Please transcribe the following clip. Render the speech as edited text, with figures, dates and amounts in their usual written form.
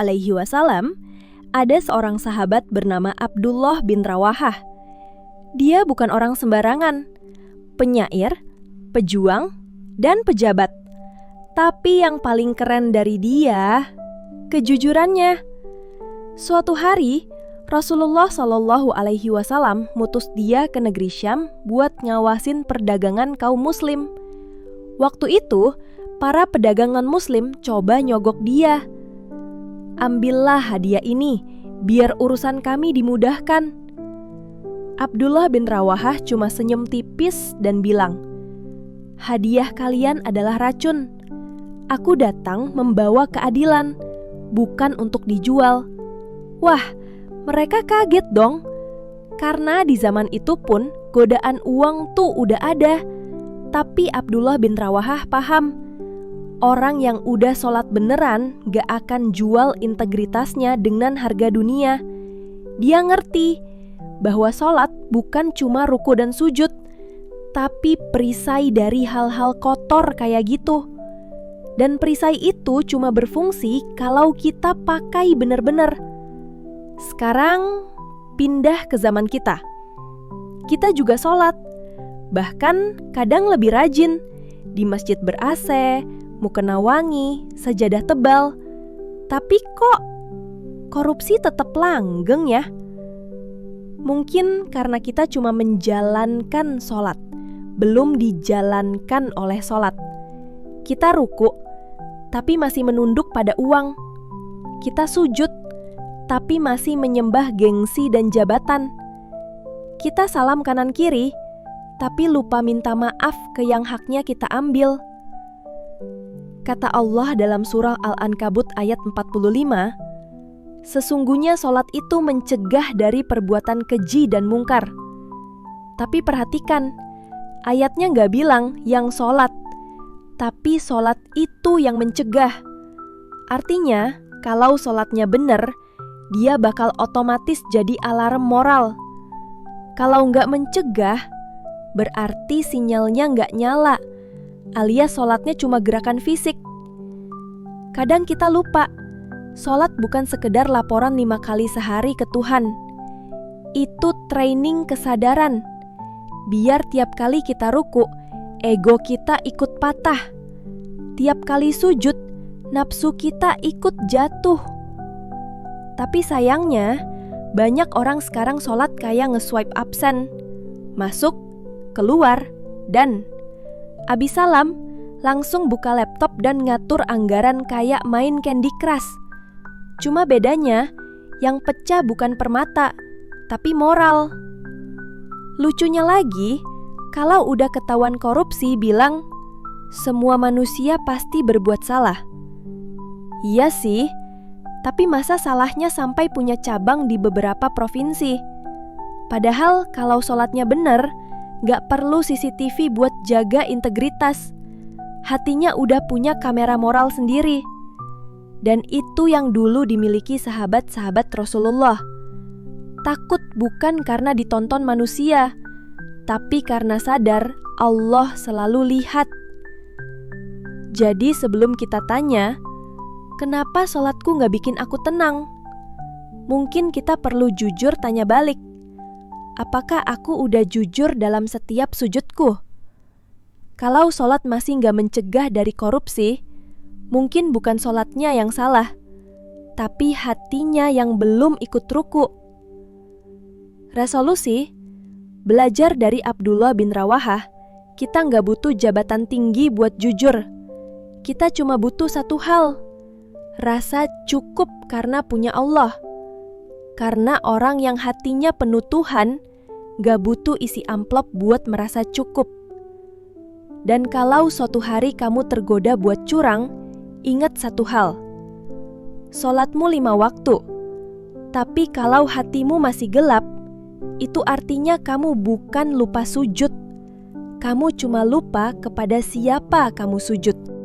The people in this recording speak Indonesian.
Alaihi Wasallam, ada seorang sahabat bernama Abdullah bin Rawahah. Dia bukan orang sembarangan, penyair, pejuang, dan pejabat. Tapi yang paling keren dari dia, kejujurannya. Suatu hari, Rasulullah Shallallahu Alaihi Wasallam mutus dia ke negeri Syam buat ngawasin perdagangan kaum muslim. Waktu itu, para pedagangan muslim coba nyogok dia. Ambillah hadiah ini, biar urusan kami dimudahkan. Abdullah bin Rawahah cuma senyum tipis dan bilang, hadiah kalian adalah racun. Aku datang membawa keadilan, bukan untuk dijual. Wah, mereka kaget dong. Karena di zaman itu pun godaan uang tuh udah ada. Tapi Abdullah bin Rawahah paham, orang yang udah sholat beneran gak akan jual integritasnya dengan harga dunia. Dia ngerti bahwa sholat bukan cuma ruku dan sujud, tapi perisai dari hal-hal kotor kayak gitu. Dan perisai itu cuma berfungsi kalau kita pakai bener-bener. Sekarang pindah ke zaman kita. Kita juga sholat, bahkan kadang lebih rajin. Di masjid ber-AC, mukena wangi, sajadah tebal. Tapi kok korupsi tetap langgeng ya? Mungkin karena kita cuma menjalankan sholat, belum dijalankan oleh sholat. Kita ruku, tapi masih menunduk pada uang. Kita sujud, tapi masih menyembah gengsi dan jabatan. Kita salam kanan kiri, tapi lupa minta maaf ke yang haknya kita ambil. Kata Allah dalam surah Al-Ankabut ayat 45, sesungguhnya sholat itu mencegah dari perbuatan keji dan mungkar. Tapi perhatikan, ayatnya gak bilang yang sholat, tapi sholat itu yang mencegah. Artinya, kalau sholatnya benar, dia bakal otomatis jadi alarm moral. Kalau gak mencegah, berarti sinyalnya gak nyala, alias sholatnya cuma gerakan fisik. Kadang kita lupa, sholat bukan sekedar laporan 5 kali sehari ke Tuhan. Itu training kesadaran. Biar tiap kali kita ruku, ego kita ikut patah. Tiap kali sujud, nafsu kita ikut jatuh. Tapi sayangnya, banyak orang sekarang sholat kayak nge-swipe absen. Masuk, keluar, dan abis salam, langsung buka laptop dan ngatur anggaran kayak main Candy Crush. Cuma bedanya, yang pecah bukan permata, tapi moral. Lucunya lagi, kalau udah ketahuan korupsi bilang, semua manusia pasti berbuat salah. Iya sih, tapi masa salahnya sampai punya cabang di beberapa provinsi? Padahal kalau sholatnya bener, gak perlu CCTV buat jaga integritas. Hatinya udah punya kamera moral sendiri. Dan itu yang dulu dimiliki sahabat-sahabat Rasulullah. Takut bukan karena ditonton manusia, tapi karena sadar Allah selalu lihat. Jadi sebelum kita tanya, kenapa sholatku gak bikin aku tenang? Mungkin kita perlu jujur tanya balik. Apakah aku udah jujur dalam setiap sujudku? Kalau sholat masih gak mencegah dari korupsi, mungkin bukan sholatnya yang salah, tapi hatinya yang belum ikut ruku. Resolusi, belajar dari Abdullah bin Rawahah, kita gak butuh jabatan tinggi buat jujur. Kita cuma butuh satu hal, rasa cukup karena punya Allah. Karena orang yang hatinya penuh Tuhan, gak butuh isi amplop buat merasa cukup. Dan kalau suatu hari kamu tergoda buat curang, ingat satu hal, sholatmu 5 waktu. Tapi kalau hatimu masih gelap, itu artinya kamu bukan lupa sujud. Kamu cuma lupa kepada siapa kamu sujud.